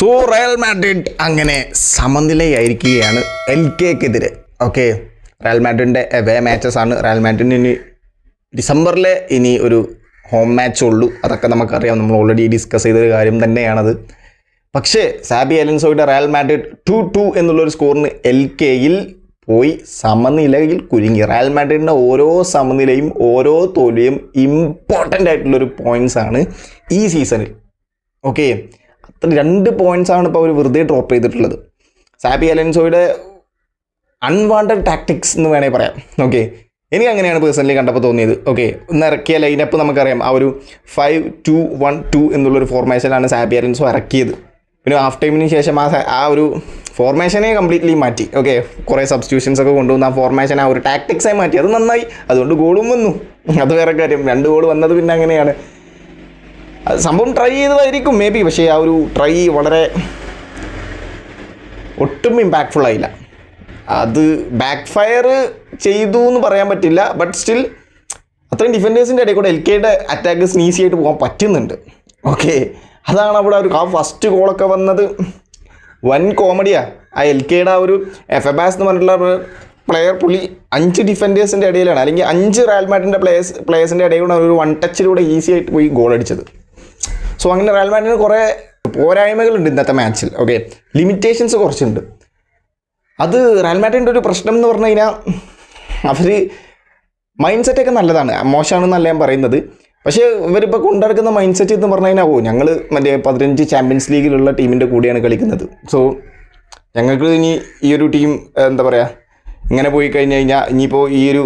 So Real Madrid അങ്ങനെ സമനിലയായിരിക്കുകയാണ് LKക്കെതിരെ. Okay, Real മാഡ്രിഡിൻ്റെ away matches ആണ്. Real മാഡ്രിഡിന് ഇനി ഡിസംബറിൽ ഇനി ഒരു ഹോം മാച്ച് ഉള്ളൂ. അതൊക്കെ നമുക്കറിയാം, നമ്മൾ ഓൾറെഡി ഡിസ്കസ് ചെയ്തൊരു കാര്യം തന്നെയാണത്. പക്ഷേ സാബി അലോൻസോയുടെ റയൽ മാഡ്രിഡ് 2-2 എന്നുള്ളൊരു സ്കോറിന് LKയിൽ പോയി സമനിലയിൽ കുരുങ്ങി. റയൽ മാഡ്രിഡിൻ്റെ ഓരോ സമനിലയും ഓരോ തോൽവിയും ഇമ്പോർട്ടൻ്റ് ആയിട്ടുള്ളൊരു പോയിൻറ്റ്സ് ആണ് ഈ സീസണിൽ. ഓക്കെ, അത്ര 2 പോയിൻറ്റ്സാണ് ഇപ്പോൾ അവർ വെറുതെ ഡ്രോപ്പ് ചെയ്തിട്ടുള്ളത്. സാബി അലോൻസോയുടെ അൺവാണ്ടഡ് ടാക്ടിക്സ് എന്ന് വേണമെങ്കിൽ പറയാം. ഓക്കെ, എനിക്ക് അങ്ങനെയാണ് പേഴ്സണലി കണ്ടപ്പോൾ തോന്നിയത്. ഓക്കെ, ഇന്ന് ഇറക്കിയ ലൈനപ്പ് നമുക്കറിയാം, ആ ഒരു 5-2-1-2 എന്നുള്ളൊരു ഫോർമേഷനാണ് സാബി അലോൻസോ ഇറക്കിയത്. പിന്നെ ഹാഫ് ടൈമിന് ശേഷം ആ ഒരു ഫോർമേഷനെ കംപ്ലീറ്റ്ലി മാറ്റി. ഓക്കെ, കുറേ സബ്സ്റ്റിറ്റ്യൂഷൻസ് ഒക്കെ കൊണ്ടുവന്ന് ആ ഫോർമേഷൻ ആ ഒരു ടാക്ടിക്സായി മാറ്റി. അത് നന്നായി, അതുകൊണ്ട് ഗോളും വന്നു. അത് വേറെ കാര്യം. 2 ഗോൾ വന്നത് പിന്നെ അങ്ങനെയാണ്. അത് സംഭവം ട്രൈ ചെയ്തതായിരിക്കും മേ ബി, പക്ഷേ ആ ഒരു ട്രൈ വളരെ ഒട്ടും ഇമ്പാക്ട്ഫുൾ ആയില്ല. അത് ബാക്ക് ഫയർ ചെയ്തു എന്ന് പറയാൻ പറ്റില്ല, ബട്ട് സ്റ്റിൽ അത്രയും ഡിഫൻഡേഴ്സിൻ്റെ ഇടയിൽ കൂടെ LKയുടെ അറ്റാക്ക് സ്നീസി ആയിട്ട് പോകാൻ പറ്റുന്നുണ്ട്. ഓക്കെ, അതാണ് അവിടെ ഒരു ഫസ്റ്റ് ഗോളൊക്കെ വന്നത്. വൻ കോമഡിയാണ്. ആ LKയുടെ ആ ഒരു എഫബാസ് എന്ന് പറഞ്ഞിട്ടുള്ള പ്ലെയർ, പുള്ളി 5 ഡിഫൻഡേഴ്സിൻ്റെ ഇടയിലാണ്, അല്ലെങ്കിൽ 5 റയൽ മാഡ്രിഡിൻ്റെ പ്ലേയേഴ്സിൻ്റെ ഇടയിലൂടെ ഒരു 1 ടച്ചിലൂടെ ഈസി ആയിട്ട് പോയി ഗോൾ അടിച്ചത്. സോ അങ്ങനെ റയൽ മാഡ്രിഡിന് കുറേ പോരായ്മകളുണ്ട് ഇന്നത്തെ മാച്ചിൽ. ഓക്കെ, ലിമിറ്റേഷൻസ് കുറച്ചുണ്ട്. അത് റയൽ മാഡ്രിഡിൻ്റെ ഒരു പ്രശ്നം എന്ന് പറഞ്ഞു കഴിഞ്ഞാൽ, അവർ മൈൻഡ് സെറ്റൊക്കെ നല്ലതാണ്, മോശമാണെന്നല്ല ഞാൻ പറയുന്നത്. പക്ഷേ ഇവരിപ്പോൾ കൊണ്ടുനടക്കുന്ന മൈൻഡ് സെറ്റ് എന്ന് പറഞ്ഞു കഴിഞ്ഞാൽ, ഞങ്ങൾ മറ്റേ 15 ചാമ്പ്യൻസ് ലീഗിലുള്ള ടീമിൻ്റെ കൂടെയാണ് കളിക്കുന്നത്. സോ ഞങ്ങൾക്ക് ഇനി ഈ ഒരു ടീം എന്താ പറയുക, ഇങ്ങനെ പോയി കഴിഞ്ഞ് കഴിഞ്ഞാൽ, ഇനിയിപ്പോൾ ഈ ഒരു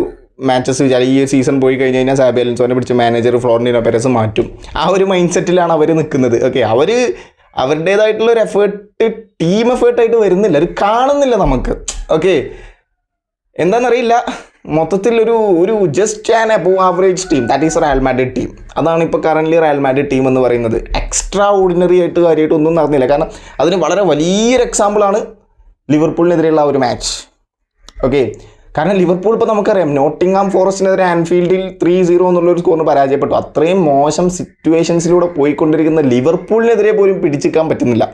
മാച്ചസ് ഈ സീസൺ പോയി കഴിഞ്ഞ് കഴിഞ്ഞാൽ സാബി അലോൻസോനെ പിടിച്ച് മാനേജർ ഫ്ലോറന്റീനോ പെരസ് മാറ്റും. ആ ഒരു മൈൻഡ് സെറ്റിലാണ് അവർ നിൽക്കുന്നത്. ഓക്കെ, അവർ അവരുടേതായിട്ടുള്ളൊരു ടീം എഫേർട്ടായിട്ട് വരുന്നില്ല, അത് കാണുന്നില്ല നമുക്ക്. ഓക്കെ, എന്താണെന്നറിയില്ല, മൊത്തത്തിൽ ഒരു just an above average team, that is Real Madrid team. അതാണ് ഇപ്പോൾ കറൻ്റ്ലി റയൽ മാഡ്രിഡ് ടീം എന്ന് പറയുന്നത്. എക്സ്ട്രാ ഓർഡിനറി ആയിട്ട് കാര്യമായിട്ട് ഒന്നും നടന്നില്ല. കാരണം അതിന് വളരെ വലിയൊരു എക്സാമ്പിളാണ് ലിവർപൂളിനെതിരെയുള്ള ആ ഒരു മാച്ച്. ഓക്കെ, കാരണം ലിവർപൂൾ ഇപ്പോൾ നമുക്കറിയാം, നോട്ടിംഗ്ഹാം ഫോറസ്റ്റിനെതിരെ ആൻഫീൽഡിൽ 3-0 എന്നുള്ളൊരു സ്കോറിന് പരാജയപ്പെട്ടു. അത്രയും മോശം സിറ്റുവേഷൻസിലൂടെ പോയിക്കൊണ്ടിരിക്കുന്ന ലിവർപൂളിനെതിരെ പോലും പിടിച്ചിക്കാൻ പറ്റുന്നില്ല.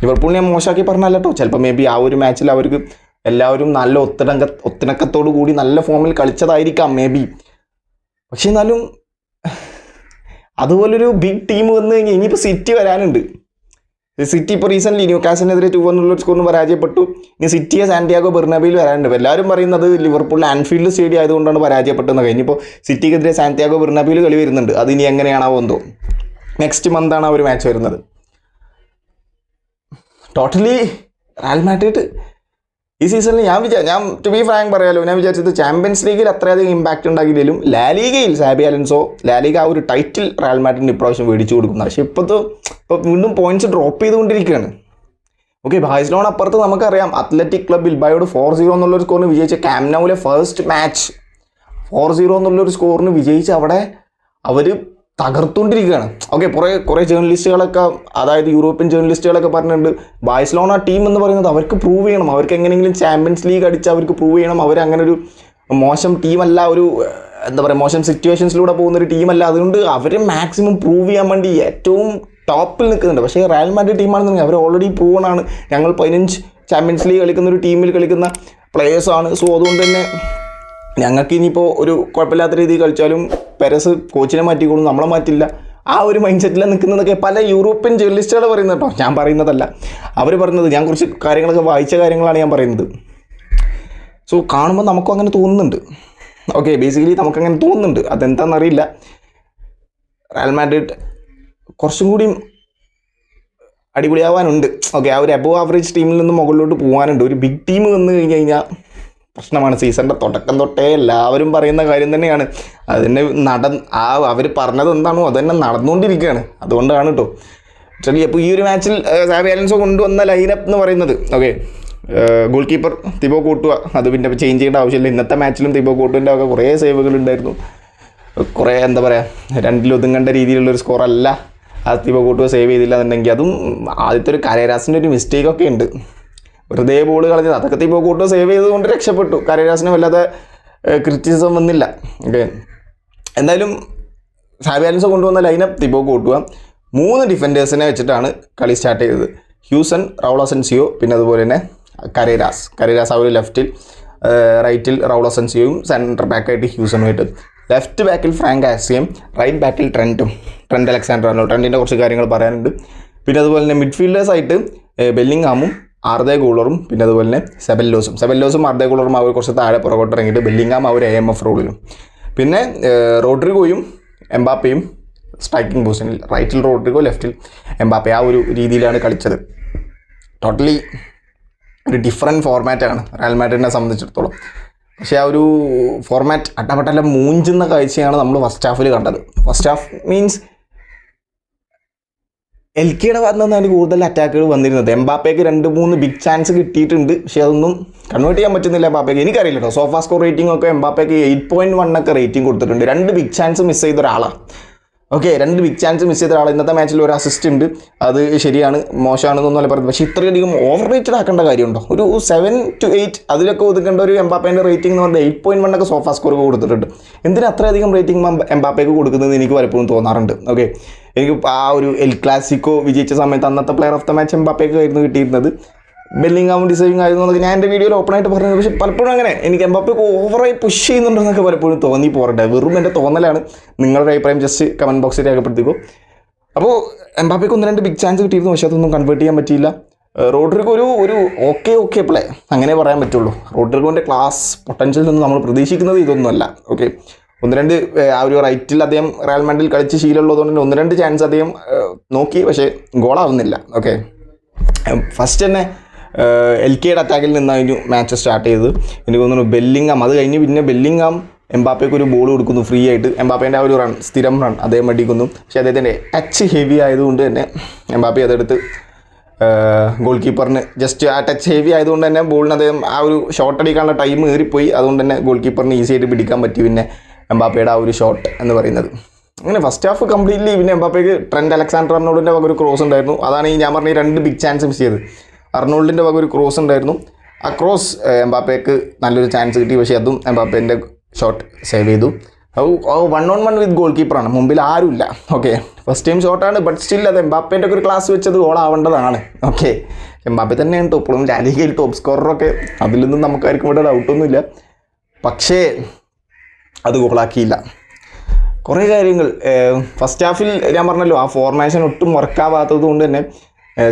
ലിവർപൂളിനെ മോശമാക്കി പറഞ്ഞല്ല കേട്ടോ, ചിലപ്പോൾ മേ ബി ആ ഒരു മാച്ചിൽ അവർക്ക് എല്ലാവരും നല്ല ഒത്തിണക്കത്തോടു കൂടി നല്ല ഫോമിൽ കളിച്ചതായിരിക്കാം മേ ബി. പക്ഷെ എന്നാലും അതുപോലൊരു ബിഗ് ടീം വന്നു കഴിഞ്ഞാൽ ഇനിയിപ്പോൾ സിറ്റി വരാനുണ്ട്. സിറ്റി ഇപ്പോൾ റീസെൻ്റ്ലി ന്യൂകാസിനെതിരെ 2-1 എന്നുള്ളൊരു സ്കോറിന് പരാജയപ്പെട്ടു. ഇനി സിറ്റിയെ സാന്റിയാഗോ ബെർണബേയിൽ വരാനുണ്ട്. എല്ലാവരും പറയുന്നത് ലിവർപൂളിൽ ആൻഫീൽഡ് സ്റ്റേഡിയം ആയതുകൊണ്ടാണ് പരാജയപ്പെട്ടതെന്ന്. ഇനിയിപ്പോൾ സിറ്റിക്കെതിരെ സാന്റിയാഗോ ബെർണബേയിൽ കളി വരുന്നുണ്ട്. അതിനി എങ്ങനെയാണാവോ എന്തോ. നെക്സ്റ്റ് മന്താണ് ആ ഒരു മാച്ച് വരുന്നത്. ടോട്ടലി റയൽ മാഡ്രിഡ് ഈ സീസണിൽ ഞാൻ ടു ബി ഫ്രാങ്ക് പറയാലോ, ഞാൻ വിചാരിച്ചത് ചാമ്പ്യൻസ് ലീഗിൽ അത്രയധികം ഇമ്പാക്റ്റ് ഉണ്ടാക്കിയില്ലെങ്കിലും ലാലിഗയിൽ സാബി അലോൻസോ ലാലിഗ ആ ഒരു ടൈറ്റിൽ റയൽ മാഡ്രിഡിന് ഇപ്രാവശ്യം മേടിച്ചു കൊടുക്കുന്നത്. പക്ഷേ ഇപ്പോൾ വീണ്ടും പോയിന്റ്സ് ഡ്രോപ്പ് ചെയ്തുകൊണ്ടിരിക്കുകയാണ്. ഓക്കെ, ബാഴ്സലോണ അപ്പുറത്ത് നമുക്കറിയാം, അത്ലറ്റിക് ക്ലബ് ബിൽബായോട് 4-0 എന്നുള്ളൊരു സ്കോറിന് വിജയിച്ച ക്യാമ്പ് നൗവിലെ ഫസ്റ്റ് മാച്ച് 4-0 എന്നുള്ളൊരു സ്കോറിന് വിജയിച്ച് അവിടെ അവർ തകർത്തുകൊണ്ടിരിക്കുകയാണ്. ഓക്കെ, കുറേ ജേർണലിസ്റ്റുകളൊക്കെ, അതായത് യൂറോപ്യൻ ജേർണലിസ്റ്റുകളൊക്കെ പറഞ്ഞിട്ടുണ്ട്, ബാഴ്സലോണ ടീം എന്ന് പറയുന്നത് അവർക്ക് പ്രൂവ് ചെയ്യണം, അവർക്ക് എങ്ങനെയെങ്കിലും ചാമ്പ്യൻസ് ലീഗ് അടിച്ച് അവർക്ക് പ്രൂവ് ചെയ്യണം, അവരങ്ങനെ ഒരു മോശം ടീമല്ല, ഒരു എന്താ പറയുക മോശം സിറ്റുവേഷൻസിലൂടെ പോകുന്നൊരു ടീമല്ല. അതുകൊണ്ട് അവർ മാക്സിമം പ്രൂവ് ചെയ്യാൻ വേണ്ടി ഏറ്റവും ടോപ്പിൽ നിൽക്കുന്നുണ്ട്. പക്ഷേ റയൽ മാഡ്രിഡ് ടീമാണെന്നുണ്ടെങ്കിൽ അവർ ഓൾറെഡി പ്രൂവണാണ്. ഞങ്ങൾ 15 ചാമ്പ്യൻസ് ലീഗ് കളിക്കുന്ന ഒരു ടീമിൽ കളിക്കുന്ന പ്ലേയേഴ്സാണ്. സോ അതുകൊണ്ട് തന്നെ ഞങ്ങൾക്ക് ഇനിയിപ്പോൾ ഒരു കുഴപ്പമില്ലാത്ത രീതിയിൽ കളിച്ചാലും പെരസ് കോച്ചിനെ മാറ്റിക്കോളും, നമ്മളെ മാറ്റില്ല. ആ ഒരു മൈൻഡ് സെറ്റിലാണ് നിൽക്കുന്നതൊക്കെ പല യൂറോപ്യൻ ജേർണലിസ്റ്റുകൾ പറയുന്നത് കേട്ടോ, ഞാൻ പറയുന്നതല്ല. അവർ പറയുന്നത്, ഞാൻ കുറച്ച് കാര്യങ്ങളൊക്കെ വായിച്ച കാര്യങ്ങളാണ് ഞാൻ പറയുന്നത്. സോ കാണുമ്പോൾ നമുക്കും അങ്ങനെ തോന്നുന്നുണ്ട്. ഓക്കെ, ബേസിക്കലി നമുക്കങ്ങനെ തോന്നുന്നുണ്ട്. അതെന്താണെന്നറിയില്ല. റയൽ മാഡ്രിഡ് കുറച്ചും കൂടി അടിപൊളിയാവാനുണ്ട്. ഓക്കെ, ആ ഒരു അബോവ് ആവറേജ് ടീമിൽ നിന്ന് മുകളിലോട്ട് പോകാനുണ്ട്. ഒരു ബിഗ് ടീം വന്നു കഴിഞ്ഞ് കഴിഞ്ഞാൽ പ്രശ്നമാണ്. സീസണിൻ്റെ തുടക്കം തൊട്ടേ എല്ലാവരും പറയുന്ന കാര്യം തന്നെയാണ്. അതിന് അവർ പറഞ്ഞത് എന്താണോ അത് തന്നെ നടന്നുകൊണ്ടിരിക്കുകയാണ്. അതുകൊണ്ടാണ് കേട്ടോ. ആക്ച്വലി അപ്പോൾ ഈ ഒരു മാച്ചിൽ സാബി അലോൻസോ കൊണ്ടുവന്ന ലൈനപ്പ് എന്ന് പറയുന്നത്, okay, goal keeper Thibaut Courtois, അത് പിന്നെ ചേഞ്ച് ചെയ്യേണ്ട ആവശ്യമില്ല. ഇന്നത്തെ മാച്ചിലും തിബോ കോർട്ടുവിൻ്റെ ഒക്കെ കുറേ സേവുകളുണ്ടായിരുന്നു. കുറേ എന്താ പറയുക, 2 ഒതുങ്ങേണ്ട രീതിയിലുള്ളൊരു സ്കോറല്ല ആ തിബോ കോർട്ടുവ സേവ് ചെയ്തില്ല എന്നുണ്ടെങ്കിൽ. അതും ആദ്യത്തെ ഒരു കരേരാസിൻ്റെ ഒരു മിസ്റ്റേക്കൊക്കെ ഉണ്ട്, വെറുതെ ബോൾ കളഞ്ഞത്. അതൊക്കെ തിബോ കോർട്ടുവ സേവ് ചെയ്തുകൊണ്ട് രക്ഷപ്പെട്ടു. കരേരാസിന് വല്ലാതെ ക്രിറ്റിസിസം വന്നില്ല. ഓക്കെ, എന്തായാലും സാബി അലോൻസോ കൊണ്ടുവന്ന ലൈനപ്പ് തിബോ കോർട്ടുവ 3 ഡിഫൻഡേഴ്സിനെ വെച്ചിട്ടാണ് കളി സ്റ്റാർട്ട് ചെയ്തത്. ഹ്യൂസൺ, റൗൾ അസൻസിയോ, പിന്നെ അതുപോലെ തന്നെ കരേരാസ് ആ ഒരു ലെഫ്റ്റിൽ, റൈറ്റിൽ റൗൾ അസൻസിയോയും സെൻറ്റർ ബാക്കായിട്ട് ഹ്യൂസണുമായിട്ട്. ലെഫ്റ്റ് ബാക്കിൽ ഫ്രാങ്ക് ആസിയും, റൈറ്റ് ബാക്കിൽ ട്രെൻറ്റ് അലക്സാണ്ടർ-ആർണോൾഡ്. ട്രെൻറ്റിൻ്റെ കുറച്ച് കാര്യങ്ങൾ പറയാനുണ്ട്. പിന്നെ അതുപോലെ തന്നെ മിഡ്ഫീൽഡേഴ്സായിട്ട് ബെല്ലിംഗ്ഹാമും ആർദെ ഗൂളറും, പിന്നെ അതുപോലെ തന്നെ സെബല്ലോസും ആർദെ ഗൂളറും അവർ കുറച്ച് താഴെ പുറകോട്ട് ഇറങ്ങിയിട്ട് ബെല്ലിംഗ്ഹാം അവർ AMF റോളിലും. പിന്നെ റോഡ്രിഗോയും എംബാപ്പയും സ്ട്രൈക്കിംഗ് പൊസിഷനിൽ, റൈറ്റിൽ റോഡ്രിഗോ, ലെഫ്റ്റിൽ എംബാപ്പെ. ആ ഒരു രീതിയിലാണ് കളിച്ചത്. ടോട്ടലി ഒരു ഡിഫറെൻറ്റ് ഫോർമാറ്റാണ് റയൽ മാഡ്രിഡിനെ സംബന്ധിച്ചിടത്തോളം. പക്ഷേ ആ ഒരു ഫോർമാറ്റ് അട്ടപട്ടല്ല മൂഞ്ചുന്ന കാഴ്ചയാണ് നമ്മൾ ഫസ്റ്റ് ഹാഫിൽ കണ്ടത്. ഫസ്റ്റ് ഹാഫ് മീൻസ് എൽക്കയുടെ ഭാഗത്ത് നിന്നാണ് കൂടുതൽ അറ്റാക്കുകൾ വന്നിരുന്നത്. എംബാപ്പയ്ക്ക് 2-3 ബിഗ് ചാൻസ് കിട്ടിയിട്ടുണ്ട്, പക്ഷേ അതൊന്നും കൺവേർട്ട് ചെയ്യാൻ പറ്റുന്നില്ല എംബാപ്പയ്ക്ക്. എനിക്കറിയില്ല കേട്ടോ, സോഫാ സ്കോർ റേറ്റിംഗ് ഒക്കെ എംബാപ്പയ്ക്ക് 8.1 ഒക്കെ റേറ്റിംഗ് കൊടുത്തിട്ടുണ്ട്. 2 ബിഗ് ചാൻസ് മിസ് ചെയ്ത ഒരാളാണ്. ഓക്കെ, 2 ബിഗ് ചാൻസ് മിസ് ചെയ്ത ഒരാൾ. ഇന്നത്തെ മാച്ചിൽ ഒരു അസിസ്റ്റ് ഉണ്ട്, അത് ശരിയാണ്, മോശമാണെന്നൊന്നുമല്ല പറയുന്നത്. പക്ഷേ ഇത്രയധികം ഓവർ റേറ്റഡ് ആക്കേണ്ട കാര്യമുണ്ടോ? ഒരു 7 to 8 അതിലൊക്കെ ഒതുക്കേണ്ട ഒരു എംബാപ്പേൻ്റെ റേറ്റിംഗ് എന്ന് പറഞ്ഞാൽ 8.1 ഒക്കെ സോഫാ സ്കോർ കൊടുത്തിട്ടുണ്ട്. എന്തിനാ അത്രയധികം റേറ്റിംഗ് എംബാപ്പയ്ക്ക് കൊടുക്കുന്നത് എനിക്ക് പലപ്പോഴും തോന്നാറുണ്ട്. ഓക്കെ, എനിക്ക് ആ ഒരു എൽ ക്ലാസിക്കോ വിജയിച്ച സമയത്ത് അന്നത്തെ പ്ലെയർ ഓഫ് ദ മാച്ച് എംബാപ്പയ്ക്ക് ആയിരുന്നു കിട്ടിയിരുന്നത്. ബെല്ലിംഗ്ഹാമും ഡിസേർവിംഗ് ആയിരുന്നു എന്നൊക്കെ ഞാൻ എൻ്റെ വീഡിയോയിൽ ഓപ്പണായിട്ട് പറഞ്ഞത്. പക്ഷേ പലപ്പോഴും അങ്ങനെ എനിക്ക് എംബാപ്പയ്ക്ക് ഓവറായി പുഷ് ചെയ്യുന്നുണ്ടെന്നൊക്കെ പലപ്പോഴും തോന്നി പോരട്ടെ. വെറും എൻ്റെ തോന്നലാണ്. നിങ്ങളുടെ അഭിപ്രായം ജസ്റ്റ് കമൻറ്റ് ബോക്സിൽ രേഖപ്പെടുത്തിക്കോ. അപ്പോൾ എംബാപ്പയ്ക്ക് 1-2 ബിഗ് ചാൻസ് കിട്ടിയിരുന്നു, പക്ഷേ അതൊന്നും കൺവേർട്ട് ചെയ്യാൻ പറ്റിയില്ല. റോഡ്രിഗോ ഒരു ഓക്കെ പ്ലേ അങ്ങനെ പറയാൻ പറ്റുള്ളൂ. റോഡ്രിഗോൻ്റെ ക്ലാസ് പൊട്ടൻഷ്യൽ നിന്ന് നമ്മൾ പ്രതീക്ഷിക്കുന്നത് ഇതൊന്നുമല്ല. ഓക്കെ, 1-2 ആ ഒരു റൈറ്റിൽ അദ്ദേഹം റയൽ മാഡ്രിഡിൽ കളിച്ച് ശീലമുള്ളതുകൊണ്ട് തന്നെ 1-2 ചാൻസ് അദ്ദേഹം നോക്കി, പക്ഷേ ഗോളാവുന്നില്ല. ഓക്കെ, ഫസ്റ്റ് തന്നെ എൽക്കയുടെ അറ്റാക്കിൽ നിന്നായിരുന്നു മാച്ച് സ്റ്റാർട്ട് ചെയ്തത്. എനിക്ക് തോന്നുന്നു ബെല്ലിംഗ്ഹാം, അത് കഴിഞ്ഞ് പിന്നെ ബെല്ലിംഗ്ഹാം എംബാപ്പയ്ക്ക് ഒരു ബോൾ കൊടുക്കുന്നു ഫ്രീ ആയിട്ട്. എംബാപ്പേൻ്റെ ആ ഒരു സ്ഥിരം റൺ അദ്ദേഹം അടിക്കുന്നു. പക്ഷേ അദ്ദേഹത്തിൻ്റെ ടച്ച് ഹെവി ആയതുകൊണ്ട് തന്നെ എംബാപ്പെ അതെടുത്ത് ഗോൾ കീപ്പറിന് ജസ്റ്റ് ആ ടച്ച് ഹെവി ആയതുകൊണ്ട് തന്നെ ബോളിന് അദ്ദേഹം ആ ഒരു ഷോട്ട് അടിക്കാനുള്ള ടൈം ഏറിപ്പോയി. അതുകൊണ്ട് തന്നെ ഗോൾ കീപ്പറിന് ഈസി ആയിട്ട് പിടിക്കാൻ പറ്റി. പിന്നെ എംബാപ്പയുടെ ആ ഒരു ഷോട്ട് എന്ന് പറയുന്നത് അങ്ങനെ ഫസ്റ്റ് ഹാഫ് കംപ്ലീറ്റ്ലി. പിന്നെ എംബാപ്പയ്ക്ക് ട്രെൻറ്റ് അലക്സാണ്ടർ-ആർണോൾഡിൻ്റെ വക ഒരു ക്രോസ് ഉണ്ടായിരുന്നു. അതാണ് ഈ ഞാൻ പറഞ്ഞ 2 ബിഗ് ചാൻസ് മിസ് ചെയ്തത്. അർണോൾഡിൻ്റെ വക ഒരു ക്രോസ് ഉണ്ടായിരുന്നു. ആ ക്രോസ് എംബാപ്പയ്ക്ക് നല്ലൊരു ചാൻസ് കിട്ടി, പക്ഷേ അതും എംബാപ്പേൻ്റെ ഷോട്ട് സേവ് ചെയ്തു. 1-on-1 വിത്ത് ഗോൾ കീപ്പറാണ്, മുമ്പിൽ ആരുമില്ല. ഓക്കെ, ഫസ്റ്റ് ടൈം ഷോട്ടാണ്, ബട്ട് സ്റ്റിൽ അത് എംബാപ്പേൻ്റെ ഒക്കെ ഒരു ക്ലാസ് വെച്ചത് ഗോളാവേണ്ടതാണ്. ഓക്കെ, എംബാപ്പെ തന്നെയാണ് ഇപ്പോഴും ലാലിഗയിൽ ടോപ്പ് സ്കോററൊക്കെ, അതിലൊന്നും നമുക്കാർക്കും ഇവിടെ ഡൗട്ടൊന്നുമില്ല. പക്ഷേ അത് ഗോളാക്കിയില്ല. കുറേ കാര്യങ്ങൾ ഫസ്റ്റ് ഹാഫിൽ ഞാൻ പറഞ്ഞല്ലോ, ആ ഫോർമേഷൻ ഒട്ടും വർക്കാവാത്തത് കൊണ്ട് തന്നെ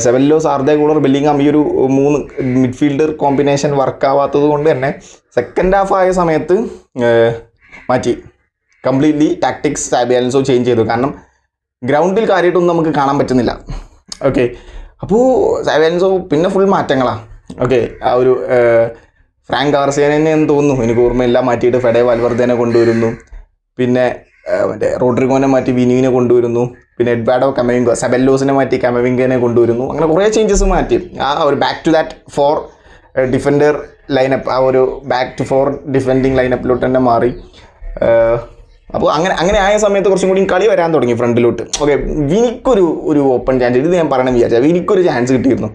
സെബല്ലോസ്, ആർദെ ഗൂളർ, ബെല്ലിംഗ്ഹാം ഈ ഒരു 3 മിഡ്ഫീൽഡർ കോമ്പിനേഷൻ വർക്കാവാത്തത് കൊണ്ട് തന്നെ സെക്കൻഡ് ഹാഫ് ആയ സമയത്ത് മാറ്റി. Completely tactics Xabi Alonso change ചെയ്തു. കാരണം ഗ്രൗണ്ടിൽ കാര്യമായിട്ടൊന്നും നമുക്ക് കാണാൻ പറ്റുന്നില്ല. ഓക്കെ, അപ്പോൾ സാബി അലോൻസോ പിന്നെ ഫുൾ മാറ്റങ്ങളാണ്. ഓക്കെ, ആ ഒരു ഫ്രാങ്ക് ഗാർസിയനെ എന്ന് തോന്നുന്നു, എനിക്ക് ഓർമ്മയില്ല, മാറ്റിയിട്ട് ഫെഡെ വാൽവർദേനെ കൊണ്ടുവരുന്നു. പിന്നെ മറ്റേ റോഡ്രിഗോനെ മാറ്റി വിനിവിനെ കൊണ്ടുവരുന്നു. പിന്നെ എഡ്വാർഡോ കമവിംഗോ, സെബല്ലോസിനെ മാറ്റി കമവിംഗനെ കൊണ്ടുവരുന്നു. അങ്ങനെ കുറേ ചേഞ്ചസ് മാറ്റി. ആ ഒരു back to that 4 defender lineup, ആ ഒരു ബാക്ക് ടു 4 ഡിഫെൻഡിങ് ലൈനപ്പിലോട്ട് തന്നെ മാറി. അപ്പോൾ അങ്ങനെ ആയ സമയത്ത് കുറച്ചും കൂടി കളി വരാൻ തുടങ്ങി ഫ്രണ്ടിലോട്ട്. ഓക്കെ, വിനിക്കൊരു ഓപ്പൺ ചാൻസ്, ഇത് ഞാൻ പറയണം വിചാരിച്ചാൽ വിനിക്കൊരു ചാൻസ് കിട്ടിയിരുന്നു.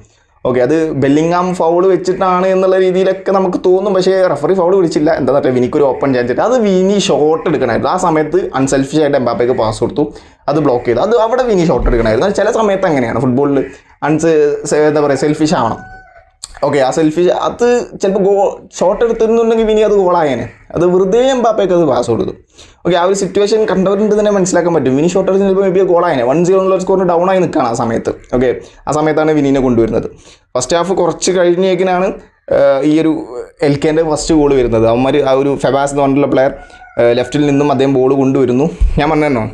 ഓക്കെ, അത് ബെല്ലിംഗ്ഹാം ഫൗൾ വെച്ചിട്ടാണ് എന്നുള്ള രീതിയിലൊക്കെ നമുക്ക് തോന്നും, പക്ഷേ റഫറി ഫൗൾ വിളിച്ചില്ല. എന്താ പറയുക, വിനിക്കൊരു ഓപ്പൺ ചാൻസ് ഇട്ട് അത് വിനി ഷോട്ട് എടുക്കണമായിരുന്നു. ആ സമയത്ത് അൺസെൽഫിഷ് ആയിട്ട് എംബാപ്പയ്ക്ക് പാസ് കൊടുത്തു, അത് ബ്ലോക്ക് ചെയ്തു. അത് അവിടെ വിനി ഷോട്ട് എടുക്കണമായിരുന്നു. ചില സമയത്ത് അങ്ങനെയാണ് ഫുട്ബോളിൽ, എന്താ പറയുക, സെൽഫിഷ് ആവണം. ഓക്കെ, ആ സെൽഫിഷ് അത് ചിലപ്പോൾ ഷോട്ട് എടുത്തിരുന്നുണ്ടെങ്കിൽ വിനി അത് ഗോളായേനെ. അത് വെറുതെ എംബാപ്പയ്ക്ക് അത് പാസ് കൊടുത്തു. ഓക്കെ, ആ ഒരു സിറ്റുവേഷൻ കണ്ടവരുണ്ട് തന്നെ മനസ്സിലാക്കാൻ പറ്റും. വിനി ഷോട്ട് എടുത്ത് ചിലപ്പോൾ മേ ബി ഗോളായേനെ. 1-0 എന്നുള്ള സ്കോറിന് ഡൗൺ ആയി നിൽക്കുകയാണ് ആ സമയത്ത്. ഓക്കെ, ആ സമയത്താണ് വിനീനെ കൊണ്ടുവരുന്നത്. ഫസ്റ്റ് ഹാഫ് കുറച്ച് കഴിഞ്ഞേക്കിനാണ് ഈ ഒരു എൽക്കേൻ്റെ ഫസ്റ്റ് ഗോൾ വരുന്നത്. അവന്മാർ ആ ഒരു ഫെബാസ് എന്ന് പറഞ്ഞിട്ടുള്ള പ്ലെയർ ലെഫ്റ്റിൽ നിന്നും അദ്ദേഹം ബോൾ കൊണ്ടുവരുന്നു. ഞാൻ പറഞ്ഞോ,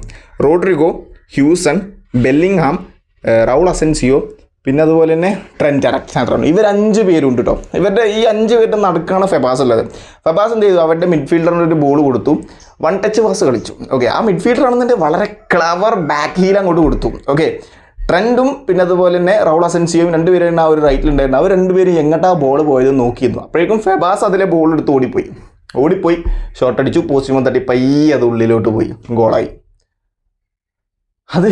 Rodrygo, Huijsen, Bellingham, Raul Asensio, പിന്നെ അതുപോലെ തന്നെ ട്രെൻറ്റ് അലക്സാണ്ടർ. ഇവർ 5 പേരുണ്ട് കേട്ടോ. ഇവരുടെ ഈ 5 പേരുടെ നടുക്കാണ് ഫെബാസ് ഉള്ളത്. ഫെബാസ് എന്ത് ചെയ്തു, അവരുടെ മിഡ്ഫീൽഡറിന് ഒരു ബോൾ കൊടുത്തു, 1 ടച്ച് പാസ് കളിച്ചു. ഓക്കെ, ആ മിഡ്ഫീൽഡർ ആണെന്നുണ്ടെങ്കിൽ വളരെ ക്ലവർ ബാക്ക് ഹീൽ അങ്ങോട്ട് കൊടുത്തു. ഓക്കെ, ട്രെൻഡും പിന്നെ അതുപോലെ തന്നെ റൗൾ അസൻസിയോയും 2 പേരും ആ ഒരു റൈറ്റിലുണ്ടായിരുന്നു. അവർ 2 പേരും എങ്ങോട്ടാ ബോൾ പോയത് നോക്കിയിരുന്നു. അപ്പോഴേക്കും ഫെബാസ് അതിലെ ബോൾ എടുത്ത് ഓടിപ്പോയി ഷോട്ട് അടിച്ചു, പോസ്റ്റിമോ തട്ടി പയ്യെ അത് ഉള്ളിലോട്ട് പോയി, ഗോളായി. അത്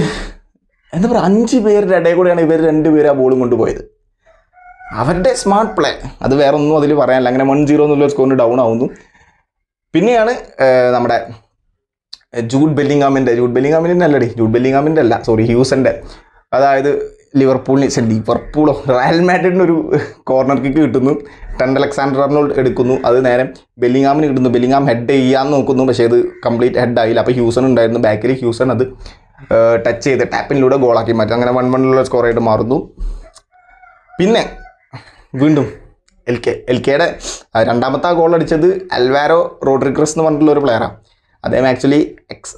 എന്താ പറയുക, 5 പേരുടെ ഇടയിൽ കൂടെയാണ് ഇവർ 2 പേര് ആ ബോളും കൊണ്ടുപോയത്. അവരുടെ സ്മാർട്ട് പ്ലേ, അത് വേറെ ഒന്നും അതിൽ പറയാനില്ല. അങ്ങനെ 1-0 എന്നുള്ള സ്കോറിന് ഡൗൺ ആവുന്നു. പിന്നെയാണ് നമ്മുടെ ജൂഡ് ബെല്ലിംഗ്ഹാമിൻ്റെ അല്ല, ഹ്യൂസൻ്റെ, അതായത് ലിവർപൂളോ റയൽ മാഡ്രിഡിന് ഒരു കോർണർ കിക്ക് കിട്ടുന്നു. ട്രെൻറ്റ് അലക്സാണ്ടർ ആർണോൾഡ് എടുക്കുന്നു, അത് നേരെ ബെല്ലിങ്ങാമിന് കിട്ടുന്നു. ബെല്ലിങ്ങാം ഹെഡ് ചെയ്യാൻ നോക്കുന്നു, പക്ഷേ അത് കംപ്ലീറ്റ് ഹെഡ് ആയില്ല. അപ്പോൾ ഹ്യൂസൺ ഉണ്ടായിരുന്നു ബാക്കിൽ, ഹ്യൂസൺ അത് ടച്ച് ചെയ്ത് ടാപ്പിനിലൂടെ ഗോളാക്കി മാറ്റി. അങ്ങനെ 1-1 സ്കോറായിട്ട് മാറുന്നു. പിന്നെ വീണ്ടും എൽ കെയുടെ രണ്ടാമത്തെ ഗോൾ അടിച്ചത് അൽവാരോ റോഡ്രിഗ്രസ് എന്ന് പറഞ്ഞിട്ടുള്ള ഒരു പ്ലെയറാണ്. അദ്ദേഹം ആക്ച്വലി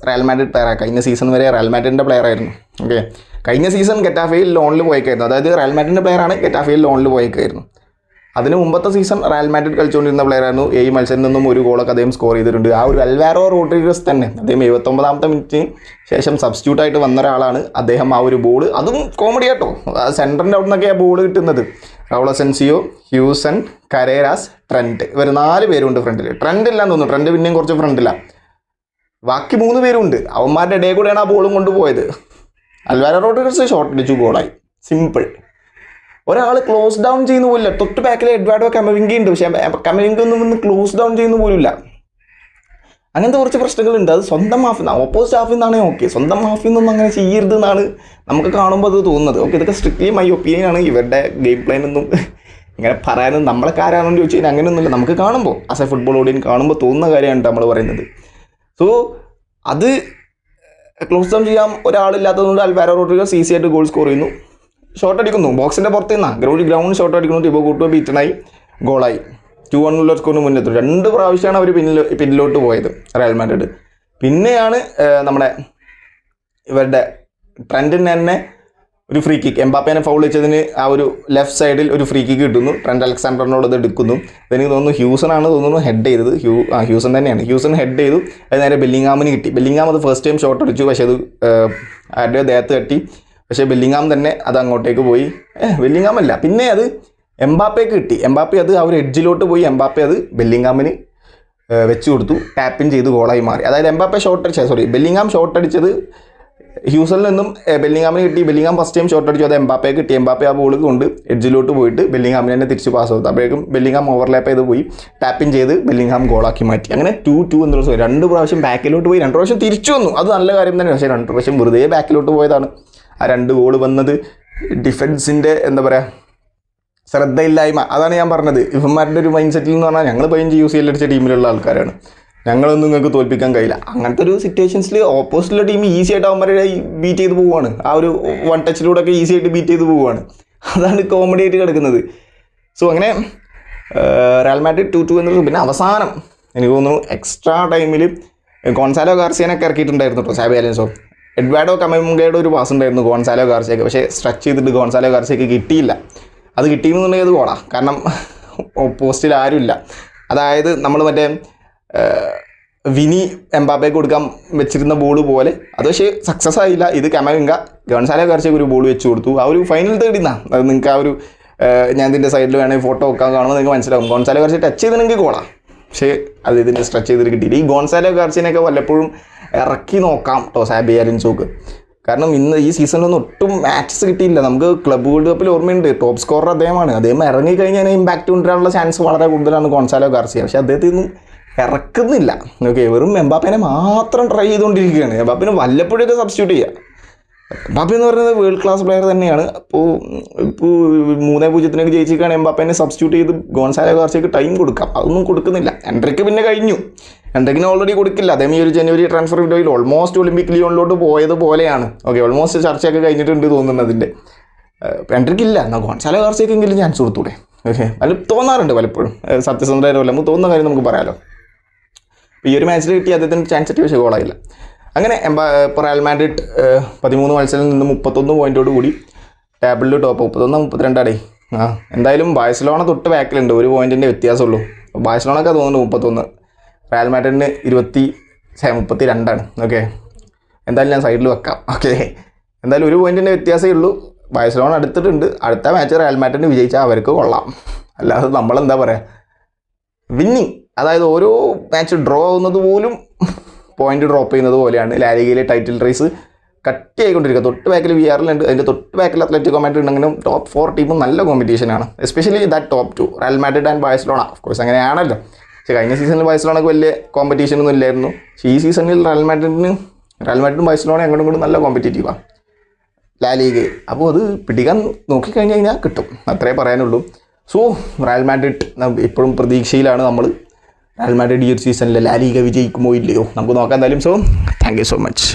റയൽ മാഡ്രിഡ് പ്ലെയറാണ്. കഴിഞ്ഞ സീസൺ വരെ റയൽ മാഡ്രിഡിൻ്റെ പ്ലെയർ ആയിരുന്നു. ഓക്കെ, കഴിഞ്ഞ സീസൺ ഗെറ്റാഫയിൽ ലോണിൽ പോയേക്കായിരുന്നു. അതായത് റയൽ മാഡ്രിഡിൻ്റെ പ്ലെയറാണ്, ഗെറ്റാഫയിൽ ലോണിൽ പോയേക്കായിരുന്നു. അതിന് മുമ്പത്തെ സീസൺ റയൽ മാഡ്രിഡ് കളിച്ചുകൊണ്ടിരുന്ന പ്ലെയറായിരുന്നു. 7 മത്സരത്തിൽ നിന്നും ഒരു ഗോളൊക്കെ അദ്ദേഹം സ്കോർ ചെയ്തിട്ടുണ്ട്. ആ ഒരു അൽവാരോ റോഡ്രിഗ്രസ് തന്നെ, അദ്ദേഹം 79ാമത്തെ മിനിറ്റിന് ശേഷം സബ്സ്റ്റിറ്റ്യൂട്ടായിട്ട് വന്ന ഒരാളാണ്. അദ്ദേഹം ആ ഒരു ബോൾ, അതും കോമഡി കേട്ടോ, സെൻറ്ററിൻ്റെ അവിടെ നിന്നൊക്കെ ആ ബോൾ കിട്ടുന്നത്. റൗൾ അസെൻസിയോ, ഹ്യൂസൺ, കരേരാസ്, ട്രെൻറ്റ്, ഇവർ 4 പേരുണ്ട് ഫ്രണ്ടിൽ. ട്രെൻറ്റ് ഇല്ലാന്ന് തോന്നുന്നു, ട്രെൻറ്റ് പിന്നെയും കുറച്ച് ഫ്രണ്ടിലാണ്. ബാക്കി 3 പേരുണ്ട്. അവന്മാരുടെ ഇടയിൽ കൂടെയാണ് ആ ബോളും കൊണ്ടുപോയത്. അൽവാരോ റോഡ്രിഗ്രസ് ഷോട്ട് അടിച്ചു, ഗോളായി. സിമ്പിൾ. ഒരാൾ ക്ലോസ് ഡൗൺ ചെയ്യുന്ന പോലില്ല. തൊട്ട് ബാക്കിൽ എഡ്വാർഡോ കമവിംഗി ഉണ്ട്, പക്ഷേ കമവിംഗി ഒന്നും ക്ലോസ് ഡൗൺ ചെയ്യുന്ന പോലില്ല. അങ്ങനത്തെ കുറച്ച് പ്രശ്നങ്ങളുണ്ട്. അത് സ്വന്തം ഹാഫിൽ നിന്ന്, ഓപ്പോസിറ്റ് ഹാഫിൽ നിന്നാണെങ്കിൽ ഓക്കെ, സ്വന്തം ഹാഫിൽ നിന്നൊന്നും അങ്ങനെ ചെയ്യരുത് എന്നാണ് നമുക്ക് കാണുമ്പോൾ അത് തോന്നുന്നത്. ഓക്കെ, ഇതൊക്കെ സ്ട്രിക്ട്ലി മൈ ഒപ്പീനിയൻ ആണ്. ഇവരുടെ ഗെയിം പ്ലാനൊന്നും ഇങ്ങനെ പറയാനും നമ്മളൊക്കെ ആരാണെന്ന് ചോദിച്ചു കഴിഞ്ഞാൽ അങ്ങനെയൊന്നുമില്ല. നമുക്ക് കാണുമ്പോൾ ആസ് എ ഫുട്ബോൾ ഓഡിയൻ കാണുമ്പോൾ തോന്നുന്ന കാര്യമാണ് നമ്മൾ പറയുന്നത്. സോ അത് ക്ലോസ് ഡൗൺ ചെയ്യാൻ ഒരാളില്ലാത്തതുകൊണ്ട് അൽവാരോ റോഡ്രിഗ്രസ് ഈസി ആയിട്ട് ഗോൾ സ്കോർ ചെയ്യുന്നു. ഷോട്ട് അടിക്കുന്നു, ബോക്സിൻ്റെ പുറത്ത് നിന്നാണ് ഗ്രൗണ്ട് ഷോട്ട് അടിക്കുന്നു. ടിബോ കൂട്ടോ ബീറ്റനായി, ഗോളായി. 2-1 സ്കോറിന് മുന്നെത്തും. 2 പ്രാവശ്യമാണ് അവർ പിന്നിലോട്ട് പോയത് റയൽ മാഡ്രിഡ്. പിന്നെയാണ് നമ്മുടെ ഇവരുടെ ട്രെൻറ്റിന് തന്നെ ഒരു ഫ്രീ കിക്ക്, എംബാപ്പേനെ ഫൗൾ വെച്ചതിന് ആ ഒരു ലെഫ്റ്റ് സൈഡിൽ ഒരു ഫ്രീ കിക്ക് കിട്ടുന്നു. ട്രെൻറ്റ് അലക്സാണ്ടറിനോട് ഇത് എടുക്കുന്നു. എനിക്ക് തോന്നുന്നു ഹ്യൂസൺ ആണ് തോന്നുന്നു ഹെഡ് ചെയ്തത്. ഹ്യൂസൺ തന്നെയാണ്. ഹ്യൂസൺ ഹെഡ് ചെയ്തു, അത് നേരെ ബെല്ലിങ്ങാമിന് കിട്ടി. ബെല്ലിങ്ങാം അത് ഫസ്റ്റ് ടൈം ഷോട്ട് അടിച്ചു, പക്ഷേ അത് ആരുടെയോ ദേഹത്ത് തട്ടി. പക്ഷേ ബെല്ലിങ്ങാം തന്നെ അത് അങ്ങോട്ടേക്ക് പോയി. ബെല്ലിങ്ങാം അല്ല, പിന്നെ അത് എംബാപ്പയ്ക്ക് കിട്ടി. എംബാപ്പെ അത് ആ ഒരു എഡ്ജിലോട്ട് പോയി, എംബാപ്പെ അത് ബെല്ലിങ്ങാമിന് വെച്ച് കൊടുത്തു, ടാപ്പിൻ ചെയ്ത് ഗോളായി മാറി. അതായത് എംബാപ്പെ ബെല്ലിങ്ങാം ഷോട്ട് അടിച്ചത് ഹ്യൂസണിൽ നിന്നും ബെല്ലിങ്ങാമിന് കിട്ടി. ബെല്ലിങ്ങാം ഫസ്റ്റ് ടൈം ഷോട്ട് അടിച്ചു, അത് എംബാപ്പയെ കിട്ടി. എംബാപ്പെ ആ ബോൾ കൊണ്ട് എഡ്ജിലോട്ട് പോയിട്ട് ബെല്ലിങ്ങാമിനെ തന്നെ തിരിച്ച് പാസ് കൊടുത്തു. അപ്പോഴേക്കും ബെല്ലിങ്ങാം ഓവർലാപ്പ് ചെയ്ത് പോയി ടാപ്പിൻ ചെയ്ത് ബെല്ലിങ്ങാം ഗോളാക്കി മാറ്റി. അങ്ങനെ 2-2 എന്നുള്ള 2 പ്രാവശ്യം ബാക്കിലോട്ട് പോയി, 2 പ്രാവശ്യം തിരിച്ചു വന്നു. അത് നല്ല കാര്യം തന്നെ. പക്ഷേ 2 പ്രാവശ്യം വെറുതെ ബാക്കിലോട്ട് പോയതാണ്. ആ 2 ഗോൾ വന്നത് ഡിഫൻസിൻ്റെ എന്താ പറയുക, ശ്രദ്ധയില്ലായ്മ. അതാണ് ഞാൻ പറഞ്ഞത്. ഇവന്മാരുടെ ഒരു മൈൻഡ് സെറ്റിൽ എന്ന് പറഞ്ഞാൽ ഞങ്ങൾ 15 UCL അടിച്ച ടീമിലുള്ള ആൾക്കാരാണ്, ഞങ്ങളൊന്നും നിങ്ങൾക്ക് തോൽപ്പിക്കാൻ കഴിയില്ല. അങ്ങനത്തെ ഒരു സിറ്റുവേഷൻസിൽ ഓപ്പോസിറ്റുള്ള ടീം ഈസി ആയിട്ട് അവന്മാരെ ബീറ്റ് ചെയ്ത് പോവുകയാണ്. ആ ഒരു 1 ടച്ചിലൂടെ ഒക്കെ ഈസി ആയിട്ട് ബീറ്റ് ചെയ്ത് പോവുകയാണ്. അതാണ് കോമഡി ആയിട്ട് കിടക്കുന്നത്. സോ അങ്ങനെ റയൽ മാഡ്രിഡ് 2-2 എന്നുള്ളത്. പിന്നെ അവസാനം എനിക്ക് തോന്നുന്നു എക്സ്ട്രാ ടൈമിൽ ഗോൺസാലോ ഗാർസിയനൊക്കെ ഇറക്കിയിട്ടുണ്ടായിരുന്നു കേട്ടോ, സാബി അലോൻസോ. എഡ്വാർഡോ കമവിംഗയുടെ ഒരു പാസ് ഉണ്ടായിരുന്നു ഗോൺസാലോ ഗാർസിയക്ക്, പക്ഷേ സ്ട്രെച്ച് ചെയ്തിട്ട് ഗോൺസാലോ ഗാർസിയക്ക് കിട്ടിയില്ല. അത് കിട്ടിയെന്നുണ്ടെങ്കിൽ അത് ഗോളാണ്, കാരണം പോസ്റ്റിൽ ആരുമില്ല. അതായത് നമ്മൾ മറ്റേ വിനി എംബാപ്പയ്ക്ക് കൊടുക്കാൻ വെച്ചിരുന്ന ബോൾ പോലെ, അത് പക്ഷേ സക്സസ് ആയില്ല. ഇത് കമവിംഗ ഗോൺസാലോ ഗാർസിയക്ക് ഒരു ബോൾ വെച്ച് കൊടുത്തു. ആ ഒരു ഫൈനൽ തേടിന്നാ അത് നിങ്ങൾക്ക് ആ ഒരു ഞാൻ ഇതിൻ്റെ സൈഡിൽ വേണമെങ്കിൽ ഫോട്ടോ വെക്കാൻ കാണുമ്പോൾ നിങ്ങൾക്ക് മനസ്സിലാവും. ഗോൺസാലോ ഗാർസിയ ടച്ച് ചെയ്തിട്ടുണ്ടെങ്കിൽ ഗോളാണ്, പക്ഷേ അത് ഇതിൻ്റെ സ്ട്രെച്ച് ചെയ്തിട്ട് കിട്ടിയില്ല. ഈ ഗോൺസാലോ ഗാർസിയനൊക്കെ വല്ലപ്പോഴും ഇറക്കി നോക്കാം കേട്ടോ സാബി അലോൻസോക്ക്. കാരണം ഈ സീസണിലൊന്നും ഒട്ടും മാച്ചസ് കിട്ടിയില്ല. നമുക്ക് ക്ലബ് വേൾഡ് കപ്പിൽ ഓർമ്മയുണ്ട്, ടോപ്പ് സ്കോറർ അദ്ദേഹമാണ്. അദ്ദേഹം ഇറങ്ങിക്കഴിഞ്ഞാൽ ഇമ്പാക്റ്റ് കൊണ്ടുവരാനുള്ള ചാൻസ് വളരെ കൂടുതലാണ് ഗോൺസാലോ ഗാർസിയ. പക്ഷേ അദ്ദേഹത്തിൽ നിന്നും ഇറക്കുന്നില്ല. ഓക്കെ, വെറും എംബാപ്പേനെ മാത്രം ട്രൈ ചെയ്തുകൊണ്ടിരിക്കുകയാണ്. എംബാപ്പേനെ വല്ലപ്പോഴൊക്കെ സബ്സ്റ്റിറ്റ്യൂട്ട് ചെയ്യുക. എംബാപ്പെ എന്ന് പറയുന്നത് വേൾഡ് ക്ലാസ് പ്ലെയർ തന്നെയാണ്. ഇപ്പോൾ 3-0 ജയിച്ചിരിക്കുകയാണ്. എംബാപ്പേനെ സബ്സ്റ്റിറ്റ്യൂട്ട് ചെയ്ത് ഗോൺസാലോ ഗാർസിയക്ക് ടൈം കൊടുക്കാം, അതൊന്നും കൊടുക്കുന്നില്ല. എൻട്രിക്ക് പിന്നെ കഴിഞ്ഞു, എൻട്രിക്കിന് ഓൾറെഡി കൊടുക്കില്ല. അദ്ദേഹം ഈ ഒരു ജനുവരി ട്രാൻസ്ഫർ വിൻഡോയിൽ ഓൾമോസ്റ്റ് ഒളിമ്പിക് ലിയോണിലോട്ട് പോയതുപോലെയാണ്. ഓക്കെ, ഓൾമോസ്റ്റ് ചർച്ചയൊക്കെ കഴിഞ്ഞിട്ടുണ്ട് തോന്നുന്നത് അതിൻ്റെ. എൻട്രിക്കില്ല, എന്നാൽ ഗോൺസാലോ ഗാർസിയക്കെങ്കിലും ചാൻസ് കൊടുത്തൂടെ? ഓക്കെ, അത് തോന്നാറുണ്ട് പലപ്പോഴും. സത്യസന്ധമായിട്ട് നമുക്ക് തോന്നുന്ന കാര്യം നമുക്ക് പറയാമല്ലോ. ഈ ഒരു മാച്ചിൽ കിട്ടി അദ്ദേഹത്തിന് ചാൻസ് കിട്ടി, പക്ഷേ ഗോളായില്ല. അങ്ങനെ ഇപ്പോൾ റയൽ മാഡ്രിഡ് 13 മത്സരത്തിൽ നിന്ന് 31 പോയിൻറ്റോട് കൂടി ടേബിളിൽ ടോപ്പ്. 31-32 അടേ. എന്തായാലും ബാഴ്സലോണ തൊട്ട് ബാക്കിലുണ്ട്, 1 പോയിൻറ്റിൻ്റെ വ്യത്യാസമുള്ളൂ. ബാഴ്സലോണൊക്കെ തോന്നുന്നു 31, റയൽ മാഡ്രിഡിന് 32 ഓക്കെ, എന്തായാലും ഞാൻ സൈഡിൽ വെക്കാം. ഓക്കെ, എന്തായാലും 1 പോയിൻറ്റിൻ്റെ വ്യത്യാസമേ ഉള്ളൂ. ബാഴ്സലോണ അടുത്തിട്ടുണ്ട്. അടുത്ത മാച്ച് റയൽ മാഡ്രിഡിന് വിജയിച്ചാൽ അവർക്ക് കൊള്ളാം. അല്ലാതെ നമ്മളെന്താ പറയുക, വിന്നിങ്, അതായത് ഓരോ മാച്ച് ഡ്രോ ആവുന്നത് പോലും പോയിന്റ് ഡ്രോപ്പ് ചെയ്യുന്നത് പോലെയാണ്. ലാലിഗയിലെ ടൈറ്റിൽ റേസ് കട്ടിയായിക്കൊണ്ടിരിക്കുക. തൊട്ട് ബാക്കിൽ VRL ഉണ്ട്, അതിൻ്റെ തൊട്ട് ബാക്കിൽ അത്ലറ്റിക്കോ മാഡ്രിഡ് ഉണ്ടെങ്കിലും ടോപ്പ് 4 ടീമും നല്ല കോമ്പറ്റീഷനാണ്. Especially that top 2 Real Madrid and Barcelona. Of course അങ്ങനെയാണല്ലോ. പക്ഷേ കഴിഞ്ഞ സീസണിൽ ബാഴ്സലോണക്ക് വലിയ കോമ്പറ്റീഷനൊന്നും ഇല്ലായിരുന്നു. പക്ഷേ ഈ സീസണിൽ റയൽ മാഡ്രിഡും ബാഴ്സലോണ അങ്ങോട്ടും ഇങ്ങോട്ടും നല്ല കോമ്പറ്റീറ്റീവാണ്. ലാലീഗ്. അപ്പോൾ അത് പിടിക്കാൻ നോക്കിക്കഴിഞ്ഞ് കഴിഞ്ഞാൽ കിട്ടും, അത്രേ പറയാനുള്ളൂ. സോ റയൽ മാഡ്രിഡ് ഇപ്പോഴും പ്രതീക്ഷയിലാണ് നമ്മൾ. റയൽ മാഡ്രിഡ് ഈ ഒരു സീസണിൽ ലാലീഗ വിജയിക്കുമോ ഇല്ലയോ നമുക്ക് നോക്കാം എന്തായാലും. So thank you so much.